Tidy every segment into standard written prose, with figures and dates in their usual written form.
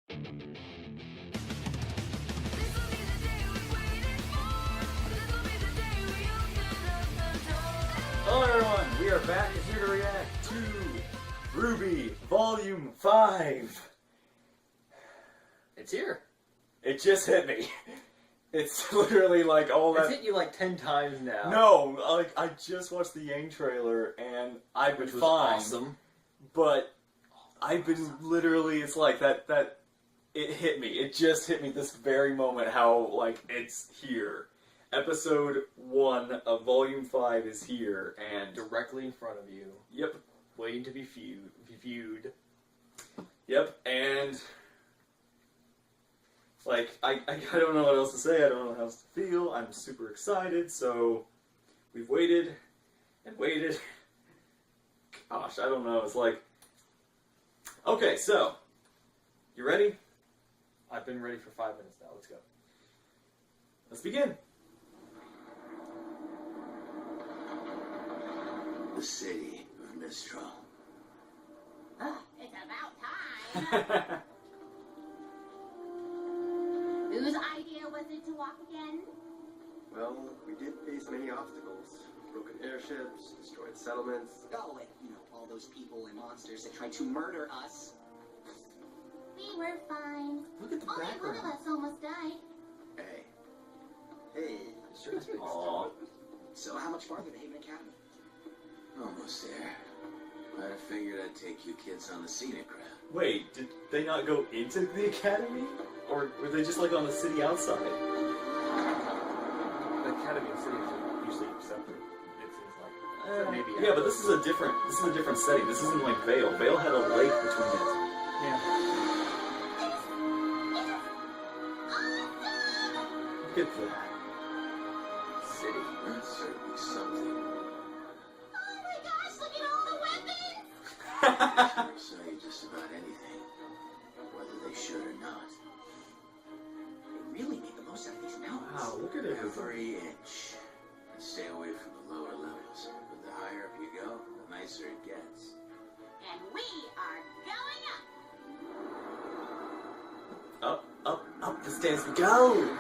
Hello everyone, we are back and here to react to RWBY Volume 5. It's here. It just hit me. It's literally like all that. It's hit you like 10 times now. No, like I just watched the Yang trailer and I've been fine. Awesome. But I've been literally, it's like that it hit me. It just hit me this very moment how like it's here. Episode 1 of Volume 5 is here, and directly in front of you. Yep. Waiting to be viewed. Yep, and like I don't know what else to say. I don't know how else to feel. I'm super excited. So we've waited and waited. Gosh, I don't know. It's like, okay, so you ready? I've been ready for 5 minutes now. Let's go. Let's begin. The city of Mistral. It's about time. Whose idea was it to walk again? Well, we did face many obstacles. Broken airships, destroyed settlements. Oh, and, all those people and monsters that tried to murder us. We were fine. Look at the Only background. one of us almost died. Hey. Hey. Sure is big Aww. So how much farther to Haven Academy? Almost there. I'd have figured I'd take you kids on the scenic route. Wait, did they not go into the academy? Or were they just like on the city outside? The academy and city are usually separate. It seems like. So maybe. Yeah, but this is a different setting. This isn't like Vale. Vale had a lake between it. Yeah. Look at that. City. That's certainly something. Oh my gosh, look at all the weapons! Customers say just about anything, whether they should or not. They really made the most out of these mountains. Wow, look at everything. Every inch. And stay away from the lower levels. But the higher up you go, the nicer it gets. And we are going up! Up, up, up the stairs we go!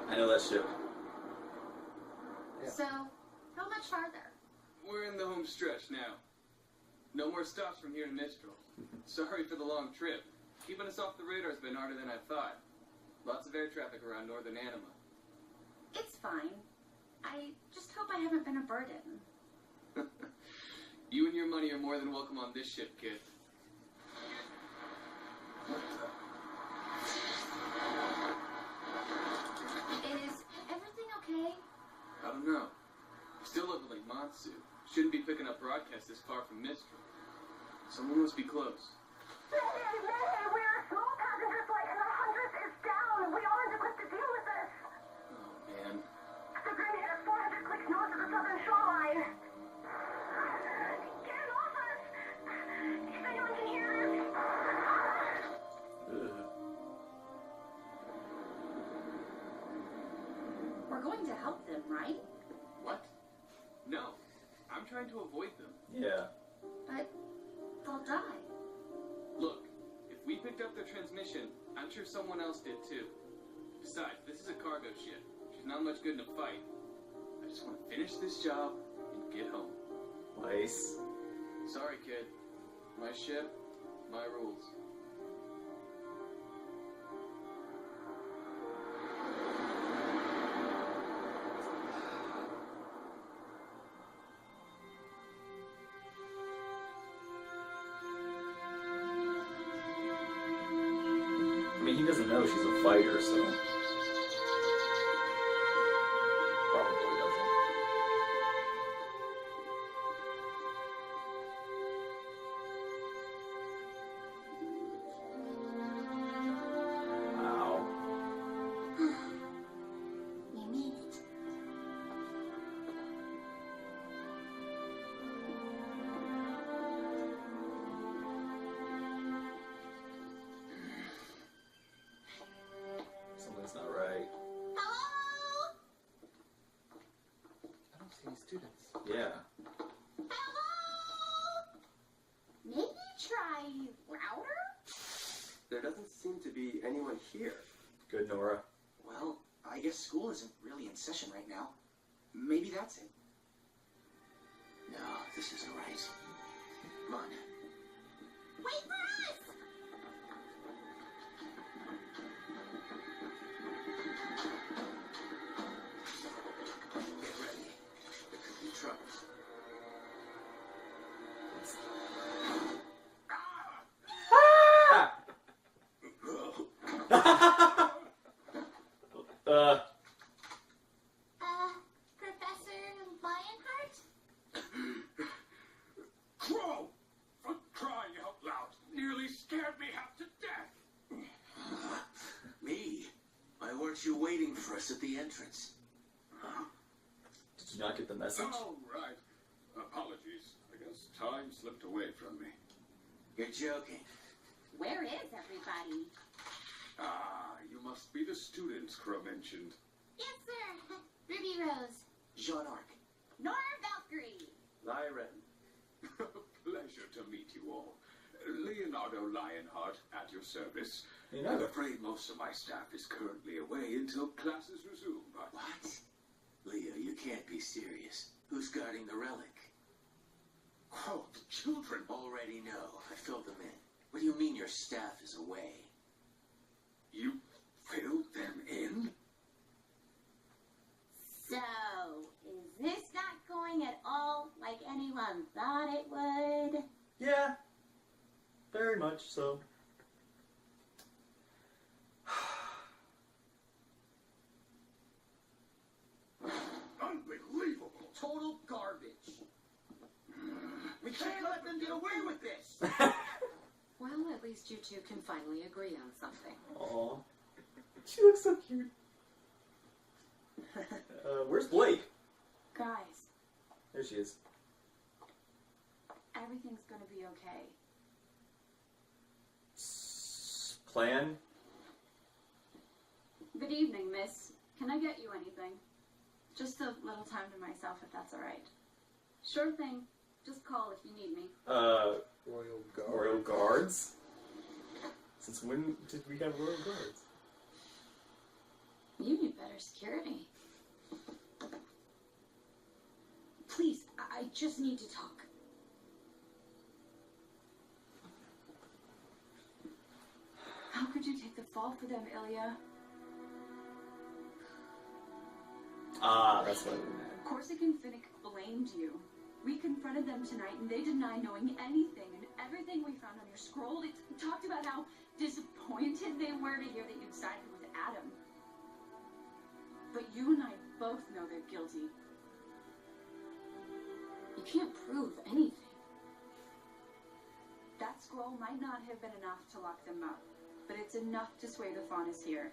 I know that shit. Yeah. So, how much farther? We're in the home stretch now. No more stops from here to Mistral. Sorry for the long trip. Keeping us off the radar has been harder than I thought. Lots of air traffic around northern Anima. It's fine. I just hope I haven't been a burden. You and your money are more than welcome on this ship, kid. Is everything okay? I don't know. Still looking like Matsu. Shouldn't be picking up broadcasts this far from Mistral. Someone must be close. We're a small passenger flight and our Huntress is down. We aren't equipped to deal with this. Oh, man. The grenade is 400 clicks north of the southern shoreline. Get it off us! If anyone can hear this. We're going to help them, right? What? No. I'm trying to avoid them. Yeah. But they'll die. Look, if we picked up their transmission, I'm sure someone else did too. Besides, this is a cargo ship. She's not much good in a fight. I just want to finish this job and get home. Weiss. Sorry, kid. My ship, my rules. I mean, he doesn't know she's a fighter, so probably doesn't. Wow. We made it. There doesn't seem to be anyone here. Good, Nora. Well, I guess school isn't really in session right now. Maybe that's it. No, this isn't right. Come on. Wait for us! Get ready. There could be trouble. Professor Lionheart? Crow! For crying out loud, nearly scared me half to death. Me? Why weren't you waiting for us at the entrance? Did you not get the message? Oh, right. Apologies. I guess time slipped away from me. You're joking. Where is everybody? Ah, you must be the students Crow mentioned. Yes, sir. Ruby Rose. Jean Arc. Nora Valkyrie. Lyren. Pleasure to meet you all. Leonardo Lionheart at your service. You know. I'm afraid most of my staff is currently away until classes resume, but... What? Leo, you can't be serious. Who's guarding the relic? Oh, the children! Already know. I filled them in. What do you mean your staff is away? You filled them in? So, is this not going at all like anyone thought it would? Yeah. Very much so. Unbelievable! Total garbage. We can't let them get away with this. Well, at least you two can finally agree on something. Aw. She looks so cute. Where's Blake? Guys, There she is. everything's gonna be okay. Plan? Good evening, miss. Can I get you anything? Just a little time to myself, if that's alright. Sure thing. Just call if you need me. Royal Guard. Royal Guards? Since when did we have Royal Guards? You need better security. Please, I just need to talk. How could you take the fall for them, Ilya? Ah, that's what. Corsic and Finnick blamed you. We confronted them tonight and they denied knowing anything, and everything we found on your scroll, it talked about how disappointed they were to hear that you'd sided with Adam. But you and I both know they're guilty. You can't prove anything. That scroll might not have been enough to lock them up, but it's enough to sway the Faunus here.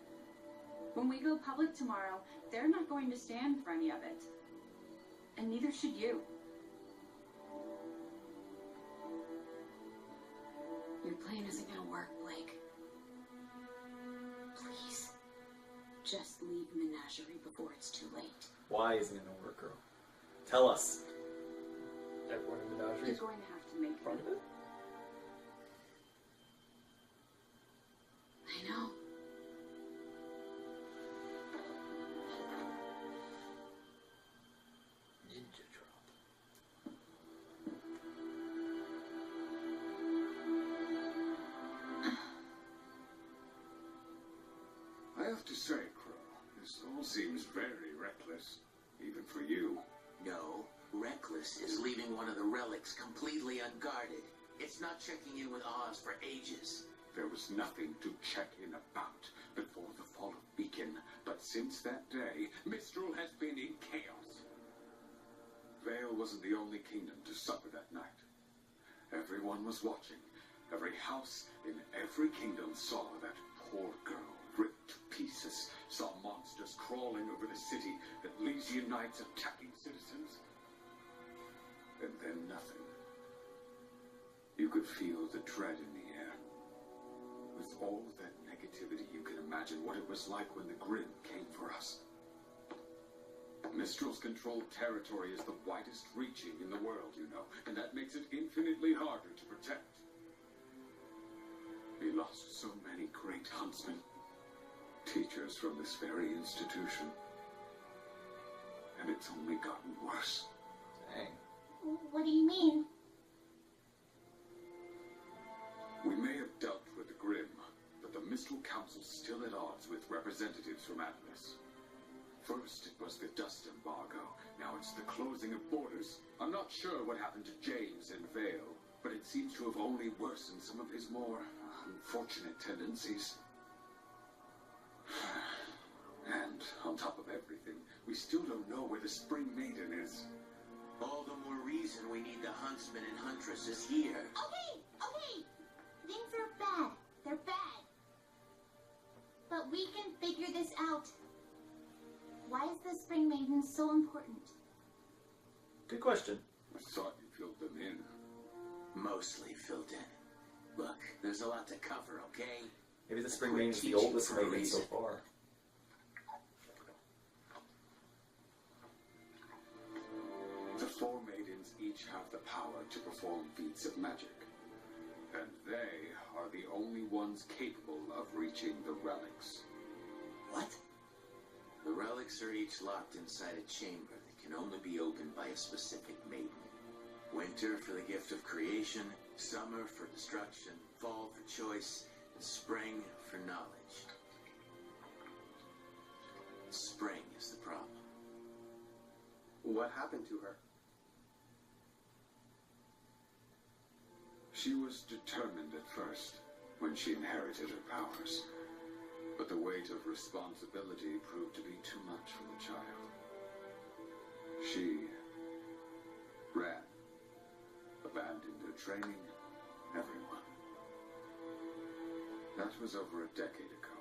When we go public tomorrow, they're not going to stand for any of it. And neither should you. Your plan isn't gonna work, Blake. Please. Just leave Menagerie before it's too late. Why isn't it gonna work, girl? Tell us. Everyone in Menagerie You're is going to have to make part of it? I know. Ninja drop. I have to say, Crow, this all seems very reckless, even for you. No. Reckless is leaving one of the relics completely unguarded. It's not checking in with Oz for ages. There was nothing to check in about before the fall of Beacon, but since that day, Mistral has been in chaos. Vale wasn't the only kingdom to suffer that night. Everyone was watching. Every house in every kingdom saw that poor girl ripped to pieces, saw monsters crawling over the city, Elysian knights attacking citizens. And then nothing. You could feel the dread in the air. With all of that negativity, you can imagine what it was like when the Grim came for us. Mistral's controlled territory is the widest reaching in the world, you know, and that makes it infinitely harder to protect. lost so many great huntsmen, teachers from this very institution. And it's only gotten worse. Dang. What do you mean? We may have dealt with the Grim, but the Mistral Council's still at odds with representatives from Atlas. First, it was the dust embargo. Now it's the closing of borders. I'm not sure what happened to James and Vale, but it seems to have only worsened some of his more unfortunate tendencies. And on top of everything, we still don't know where the Spring Maiden is. All the more reason we need the huntsman and huntresses here. Okay. Things are bad. They're bad. But we can figure this out. Why is the Spring Maiden so important? Good question. I thought you filled them in. Mostly filled in. Look, there's a lot to cover, okay? Maybe the Spring Maiden is the oldest maiden so far. The four maidens each have the power to perform feats of magic. And they are the only ones capable of reaching the relics. What? The relics are each locked inside a chamber that can only be opened by a specific maiden. Winter for the gift of creation, summer for destruction, fall for choice, and spring for knowledge. Spring is the problem. What happened to her? She was determined at first, when she inherited her powers. But the weight of responsibility proved to be too much for the child. She ran, abandoned her training, everyone. That was over a decade ago.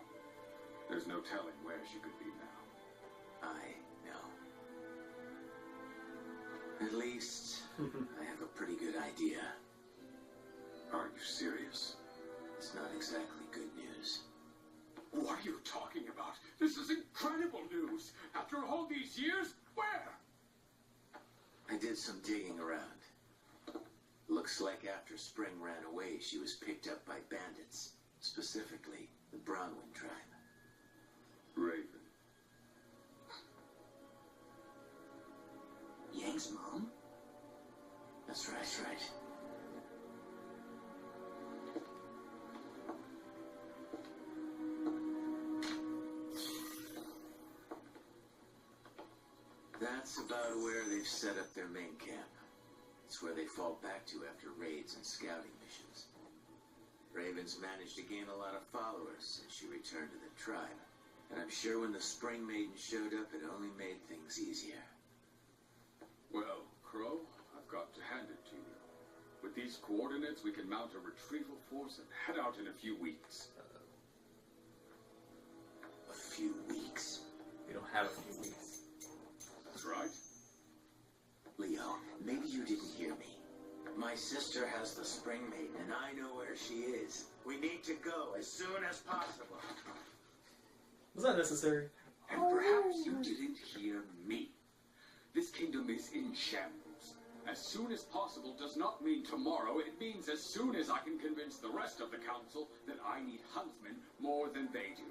There's no telling where she could be now. I know. At least, I have a pretty good idea. Are you serious? It's not exactly good news. What are you talking about? This is incredible news! After all these years, where? I did some digging around. Looks like after Spring ran away, she was picked up by bandits. Specifically, the Bronwyn tribe. Raven. Yang's mom? That's right, That's about where they've set up their main camp. It's where they fall back to after raids and scouting missions. Raven's managed to gain a lot of followers since she returned to the tribe. And I'm sure when the Spring Maiden showed up, it only made things easier. Well, Crow, I've got to hand it to you. With these coordinates, we can mount a retrieval force and head out in a few weeks. A few weeks? We don't have a few weeks. That's right. Leo, maybe you didn't hear me. My sister has the Spring Maiden, and I know where she is. We need to go as soon as possible. Was that necessary? And perhaps you didn't hear me. This kingdom is in shambles. As soon as possible does not mean tomorrow. It means as soon as I can convince the rest of the council that I need huntsmen more than they do.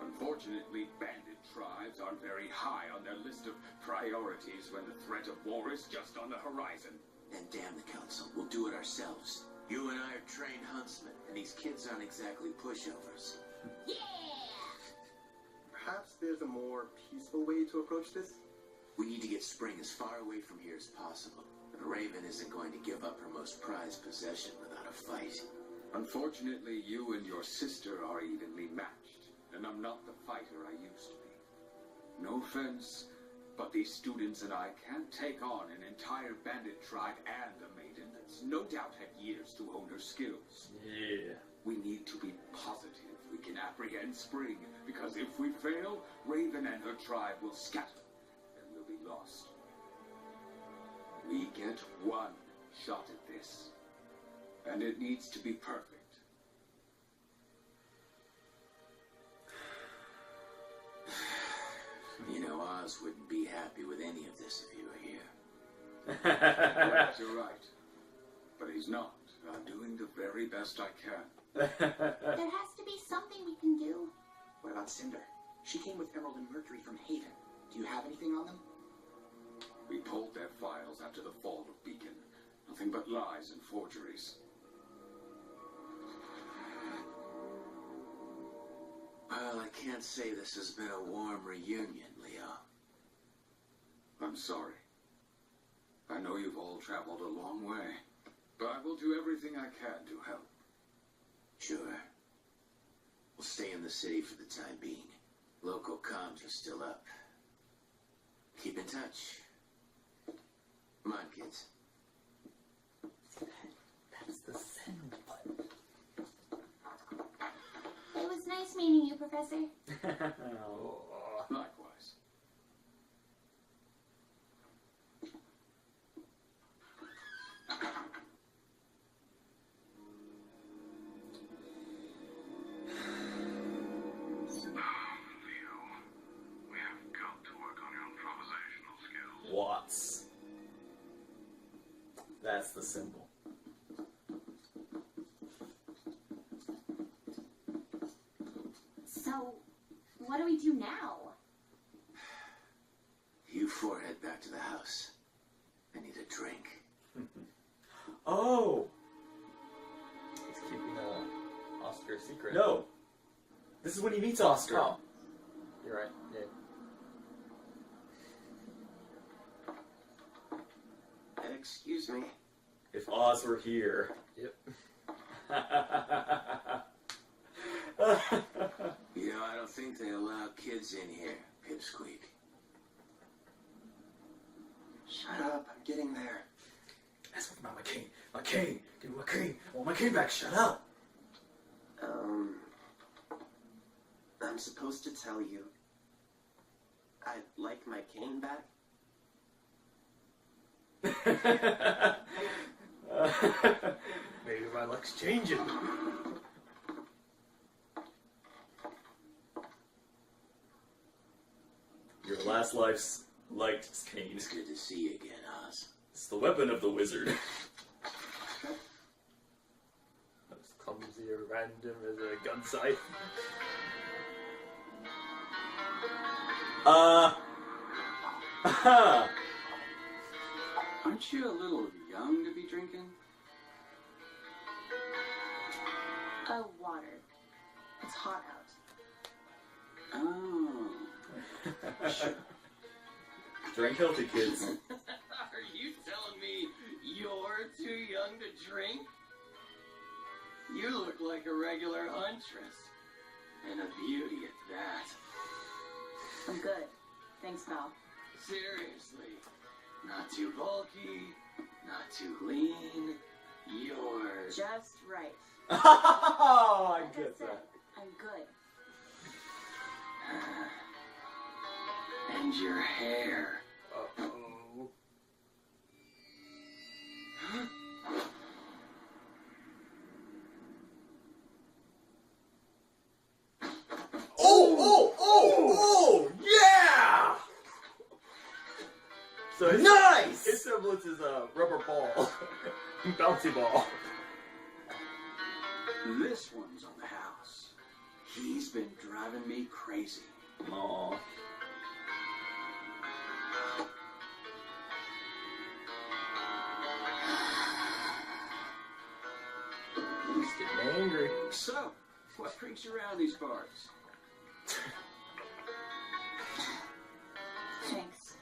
Unfortunately, bandit tribes aren't very high on their list of priorities when the threat of war is just on the horizon. Then damn the council. We'll do it ourselves. You and I are trained huntsmen, and these kids aren't exactly pushovers. Yeah! Perhaps there's a more peaceful way to approach this? We need to get Spring as far away from here as possible. But Raven isn't going to give up her most prized possession without a fight. Unfortunately, you and your sister are evenly matched, and I'm not the fighter I used to be. No offense, but these students and I can't take on an entire bandit tribe and a maiden that's no doubt had years to hone her skills. Yeah. We need to be positive we can apprehend Spring, because if we fail, Raven and her tribe will scatter, and we'll be lost. We get one shot at this, and it needs to be perfect. You know, Oz wouldn't be happy with any of this if he were here. Perhaps you're right, but he's not. I'm doing the very best I can. There has to be something we can do. What about Cinder? She came with Emerald and Mercury from Haven. Do you have anything on them? We pulled their files after the fall of Beacon. Nothing but lies and forgeries. Well, I can't say this has been a warm reunion, Leo. I'm sorry. I know you've all traveled a long way, but I will do everything I can to help. Sure. We'll stay in the city for the time being. Local comms are still up. Keep in touch. Come on, kids. That's the send button. It was nice meeting you, Professor. Likewise. Watts. That's the symbol. So, what do we do now? You four head back to the house. I need a drink. Oh! He's keeping Oscar a secret. No! This is when he meets Oscar. Oh. You're right. Yeah. Excuse me. If Oz were here. Yep. You know, I don't think they allow kids in here, Pipsqueak. Shut up, I'm getting there. That's what my cane. My cane. Give me my cane. I want my cane back. Shut up. I'm supposed to tell you. I'd like my cane back. Maybe my luck's changing. Your last life's light cane. It's good to see you again, Oz. It's the weapon of the wizard. As clumsy or random as a gun sight. Aren't you a little young to be drinking? Water. It's hot out. Oh. Drink healthy, kids. Are you telling me you're too young to drink? You look like a regular huntress. And a beauty at that. I'm good. Thanks, pal. Seriously. Not too bulky, not too lean. You're... Just right. Oh, I Like get said, that. I'm good. And your hair. Uh-oh. Oh, yeah! So his, Nice! his semblance is a rubber ball. Bouncy ball. This one's on the house. He's been driving me crazy. Aw. He's getting angry. So, what brings you around these parts? Thanks.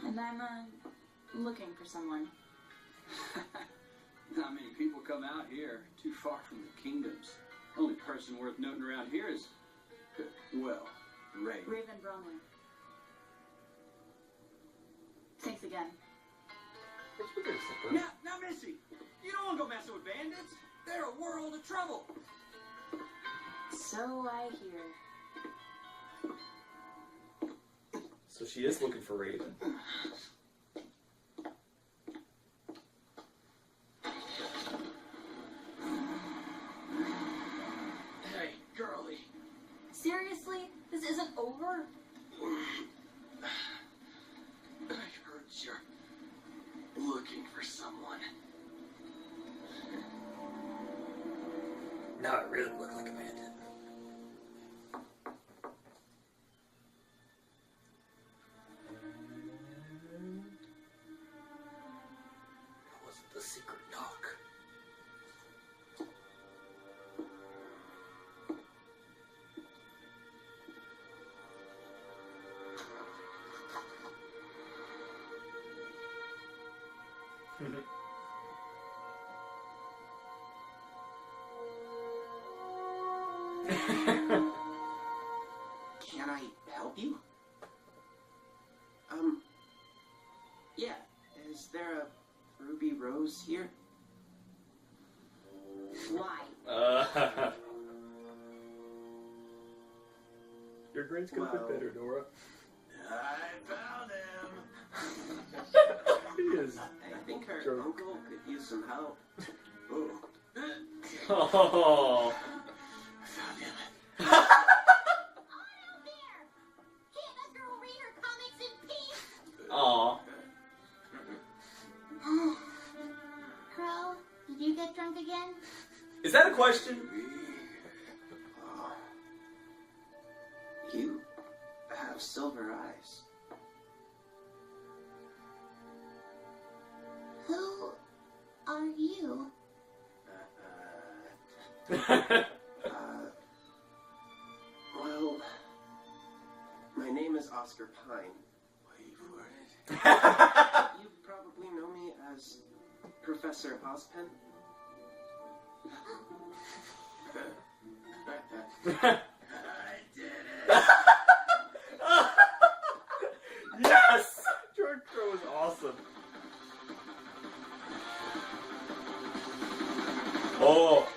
And I'm, looking for someone. Not many people come out here, too far from the kingdoms. Only person worth noting around here is, well, Ray. Raven Bromley. Thanks again. Now, Missy, you don't want to go messing with bandits. They're a world of trouble. So I hear. So she is looking for Raven. Hey, girlie. Seriously? This isn't over? I heard you're looking for someone. Now I really look like a bandit. That wasn't the secret knock. Can I help you? Yeah. Is there a ruby rose here? Why? Your grades could have been better, Nora. I found him. He is. I think our Jerk. uncle could use some help. Oh, Oh. found him. On out there! Can't let her read her comics in peace! Aw. Crow, did you get drunk again? Is that a question? You have silver eyes. Who are you? Well, my name is Oscar Pine. Wait for it. You probably know me as Professor Ozpen. I did it. Yes! George Crow is awesome. Oh.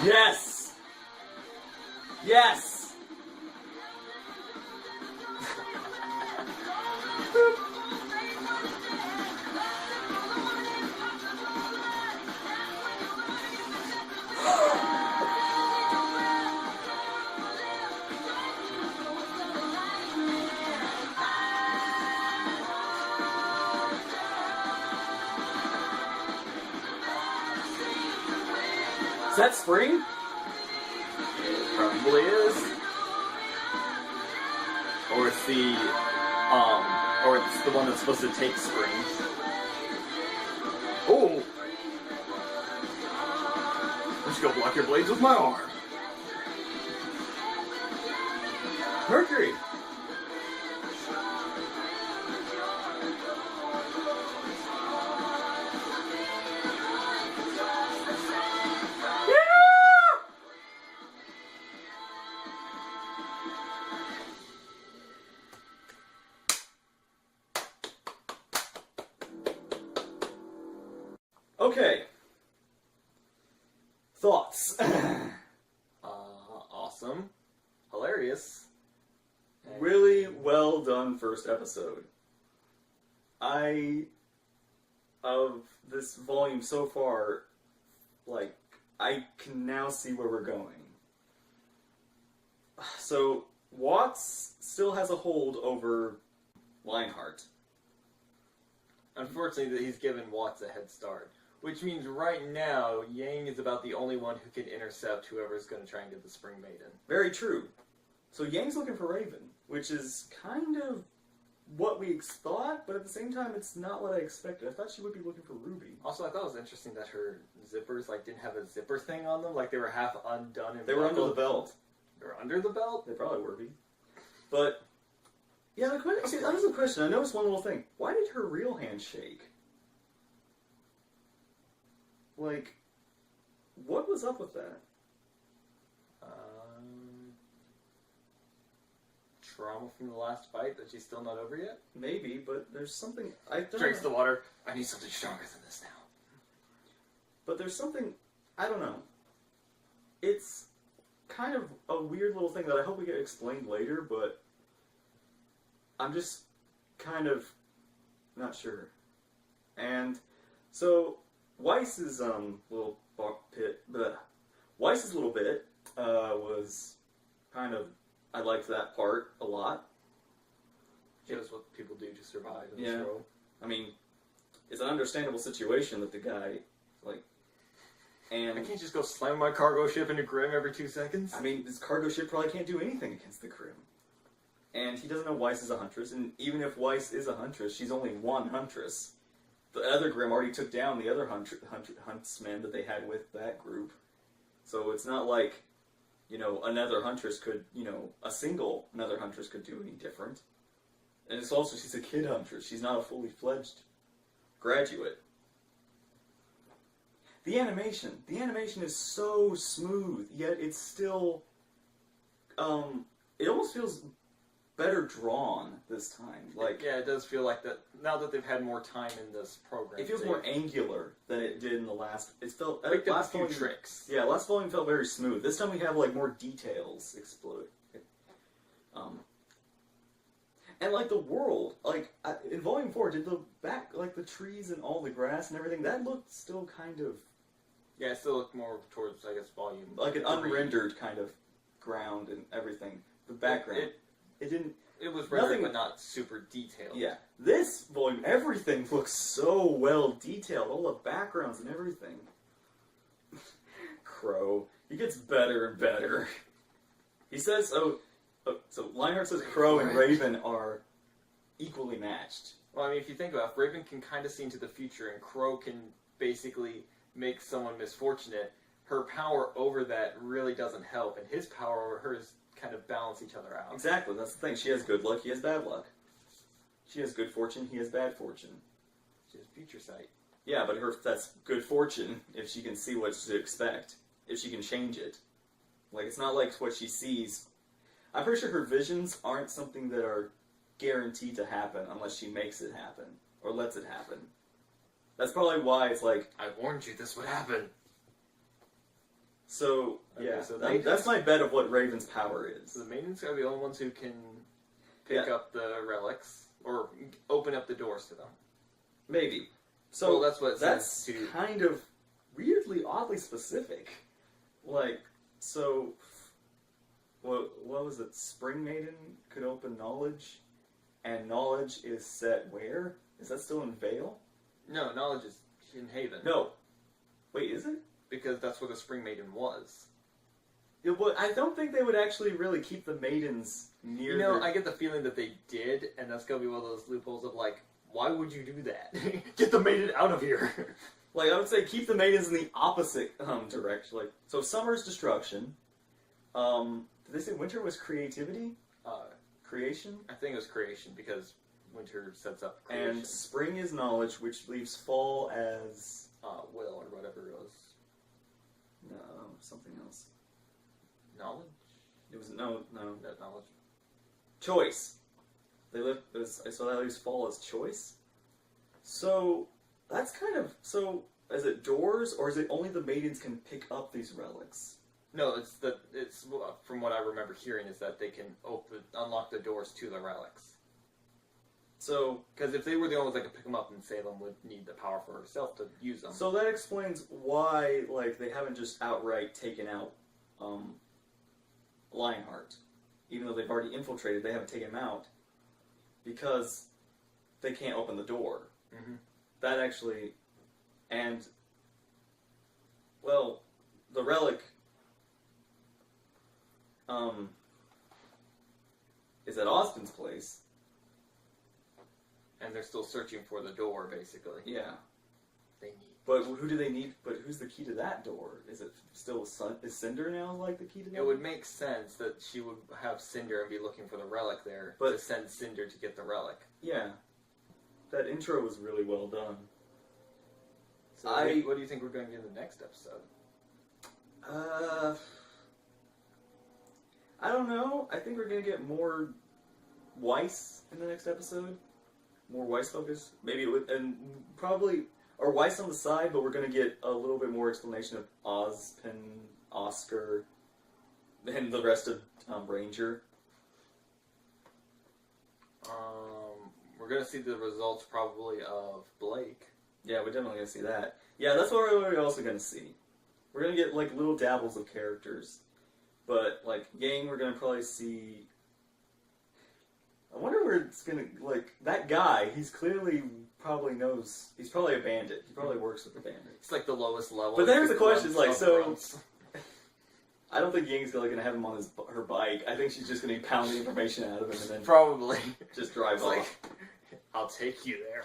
Yes! Yes! Is that spring? It probably is. Or it's or it's the one that's supposed to take spring. Oh! I'm just gonna block your blades with my arm. Mercury! Okay. Thoughts. Awesome. Hilarious. Really well done first episode. Of this volume so far, like, I can now see where we're going. So, Watts still has a hold over Lionheart. Unfortunately, that he's given Watts a head start. Which means right now, Yang is about the only one who can intercept whoever's going to try and get the Spring Maiden. Very true. So Yang's looking for Raven, which is kind of what we thought, but at the same time, it's not what I expected. I thought she would be looking for Ruby. Also, I thought it was interesting that her zippers didn't have a zipper thing on them, like they were half undone. And They were under the belt. They were under the belt? They probably were. But yeah, that was a question. I noticed one little thing. Why did her real hand shake? Like, what was up with that? Trauma from the last fight that she's still not over yet? Maybe, but there's something... I don't Drinks know. the water. I need something stronger than this now. But there's something... I don't know. It's kind of a weird little thing that I hope we get explained later, but I'm just kind of not sure. And so Weiss's little bit was I liked that part a lot. Shows what people do to survive in Yeah. this world. I mean, it's an understandable situation that the guy, like, and I can't just go slam my cargo ship into Grimm every 2 seconds. I mean, this cargo ship probably can't do anything against the Grimm. And he doesn't know Weiss is a huntress, and even if Weiss is a huntress, she's only one huntress. The other Grimm already took down the other huntsmen that they had with that group. So it's not like, another huntress could, a single another huntress could do any different. And it's also, she's a kid huntress. She's not a fully fledged graduate. The animation is so smooth, yet it's still, it almost feels better drawn this time. Like, yeah, it does feel like that. Now that they've had more time in this program, it feels more angular than it did in the last. It felt picked up a last few volume, tricks. Yeah, last volume felt very smooth. This time we have like more details explode. And like the world, like in Volume 4, did the the trees and all the grass and everything, that looked still kind of... Yeah, it still looked more towards, I guess, Volume like an 3. unrendered kind of ground and everything. The background. It didn't... It was rendered, nothing, but not super detailed. Yeah. This volume, everything looks so well detailed. All the backgrounds and everything. Crow. He gets better and better. He says, so Lionheart says Crow and Raven are equally matched. Well, I mean, if you think about it, Raven can kind of see into the future, and Crow can basically make someone misfortunate. Her power over that really doesn't help, and his power over hers kind of balance each other out. Exactly, that's the thing. She has good luck, he has bad luck. She has good fortune, he has bad fortune. She has future sight. Yeah, but that's good fortune if she can see what to expect. If she can change it. Like, it's not like what she sees. I'm pretty sure her visions aren't something that are guaranteed to happen unless she makes it happen. Or lets it happen. That's probably why it's like... I warned you this would happen. So, okay, yeah, so that's my bet of what Raven's power is. So the maidens are the only ones who can pick up the relics, or open up the doors to them. Maybe. So well, that's what it that's says to... kind of weirdly, oddly specific. Like, so, what was it? Spring Maiden could open knowledge, and knowledge is set where? Is that still in Vale? No, knowledge is in Haven. No. Wait, is it? Because that's where the Spring Maiden was. Yeah, well, I don't think they would actually really keep the maidens near I get the feeling that they did, and that's gonna be one of those loopholes of like, why would you do that? Get the maiden out of here! Like, I would say keep the maidens in the opposite direction. Like, so summer's destruction. Did they say winter was creativity? Creation? I think it was creation, because winter sets up creation. And spring is knowledge, which leaves fall as... will, or whatever it was. No, something else. Knowledge? It was, no. Not knowledge. Choice. So that leaves fall as choice? So, that's kind of... So, is it doors, or is it only the maidens can pick up these relics? No, it's from what I remember hearing, is that they can unlock the doors to the relics. So, because if they were the only ones that could pick them up, then Salem would need the power for herself to use them. So that explains why, like, they haven't just outright taken out Lionheart. Even though they've already infiltrated, they haven't taken him out. Because they can't open the door. Mm-hmm. That actually... And... Well, the relic... is at Austin's place. And they're still searching for the door, basically. Yeah. They need. But who do they need? But who's the key to that door? Is it still is Cinder now like the key to that? It would make sense that she would have Cinder and be looking for the relic there, but to send Cinder to get the relic. Yeah. That intro was really well done. So what do you think we're going to get in the next episode? I don't know. I think we're going to get more Weiss in the next episode. More Weiss focus. Maybe and probably... Or Weiss on the side, but we're going to get a little bit more explanation of Ozpin, Oscar, and the rest of Ranger. We're going to see the results probably of Blake. Yeah, we're definitely going to see that. Yeah, that's what we're also going to see. We're going to get like little dabbles of characters. But, like, Yang, we're going to probably see... I wonder where it's going to... Like, that guy, he's clearly probably knows... He's probably a bandit. He probably works with the bandits. It's like the lowest level. But there's the question, like, so... Grunts. I don't think Ying's going to have him on her bike. I think she's just going to pound the information out of him and then Probably. just drive It's off. like, I'll take you there.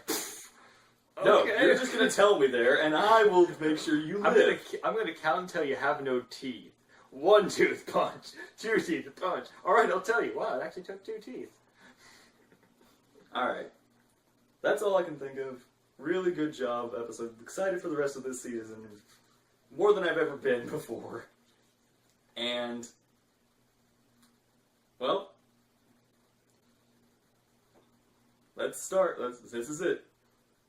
No, Okay. you're just going to tell me there, and I will make sure you live. I'm gonna count until you have no teeth. 1 tooth punch. 2 teeth punch. Alright, I'll tell you. Wow, it actually took 2 teeth. Alright. That's all I can think of. Really good job episode. Excited for the rest of this season. More than I've ever been before. And, well, let's start. This is it.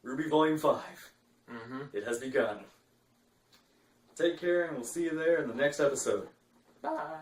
RWBY Vol.5. Mm-hmm. It has begun. Take care, and we'll see you there in the next episode. Bye.